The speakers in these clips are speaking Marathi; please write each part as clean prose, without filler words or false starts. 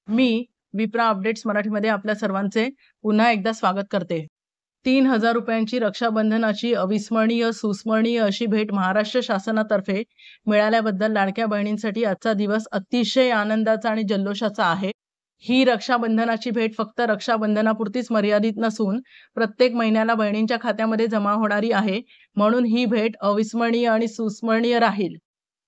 मी विप्रा अपडेट्स मराठीमध्ये आपल्या सर्वांचे पुन्हा एकदा स्वागत करते। 3,000 रुपयांची रक्षाबंधनाची अविस्मरणीय सुस्मरणीय अशी भेट महाराष्ट्र शासनातर्फे मिळाल्याबद्दल लाडक्या बहिणींसाठी आजचा दिवस अतिशय आनंदाचा आणि जल्लोषाचा आहे। ही रक्षाबंधनाची भेट फक्त रक्षाबंधनापुरतीच मर्यादित नसून प्रत्येक महिन्याला बहिणींच्या खात्यामध्ये जमा होणारी आहे, म्हणून ही भेट अविस्मरणीय आणि सुस्मरणीय राहील।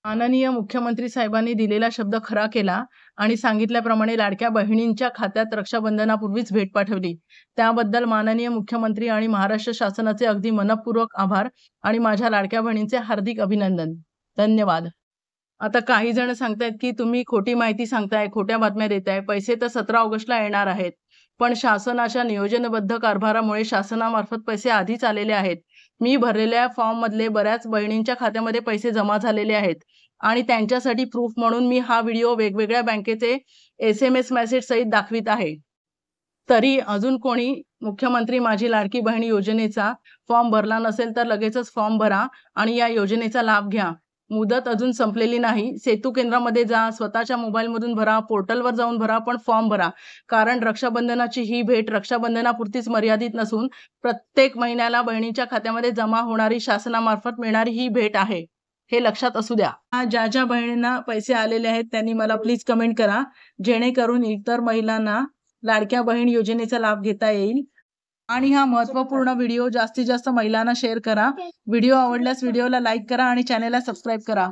माननीय मुख्यमंत्री साहेबांनी दिलेला शब्द खरा केला आणि सांगितल्याप्रमाणे लाडक्या बहिणींच्या खात्यात रक्षाबंधनापूर्वीच भेट पाठवली। त्याबद्दल माननीय मुख्यमंत्री आणि महाराष्ट्र शासनाचे अगदी मनपूर्वक आभार आणि माझ्या लाडक्या बहिणींचे हार्दिक अभिनंदन। धन्यवाद। आता काही जण सांगतायत की तुम्ही खोटी माहिती सांगताय, खोट्या बातम्या देताय, पैसे तर 17 ऑगस्टला येणार आहेत, पण शासनाच्या नियोजनबद्ध कारभारामुळे शासनामार्फत पैसे आधीच आलेले आहेत। मी भरलेल्या फॉर्म मधले बऱ्याच बहिणींच्या खात्यामध्ये पैसे जमा झालेले आहेत आणि त्यांच्यासाठी प्रूफ म्हणून मी हा व्हिडिओ वेगवेगळ्या बँकेचे SMS मेसेज सहित दाखवित आहे। तरी अजून कोणी मुख्यमंत्री माझी लाडकी बहीण योजनेचा फॉर्म भरला नसेल तर लगेचच फॉर्म भरा आणि या योजनेचा लाभ घ्या। मुदत अजून संपलेली नाही। सेतू केंद्रामध्ये जा, स्वतःच्या मोबाईलमधून भरा, पोर्टलवर जाऊन भरा, पण फॉर्म भरा, कारण रक्षाबंधनाची ही भेट रक्षाबंधनापुरतीच मर्यादित नसून प्रत्येक महिन्याला बहिणीच्या खात्यामध्ये जमा होणारी शासनामार्फत मिळणारी ही भेट आहे, हे लक्षात असू द्या। ज्या ज्या बहिणींना पैसे आलेले आहेत त्यांनी मला प्लीज कमेंट करा, जेणेकरून इतर महिलांना लाडक्या बहीण योजनेचा लाभ घेता येईल। आणि हा महत्त्वपूर्ण व्हिडिओ जास्तीत जास्त महिलांना शेअर करा। व्हिडिओ आवडल्यास व्हिडिओला लाईक करा आणि चॅनलला सबस्क्राइब करा।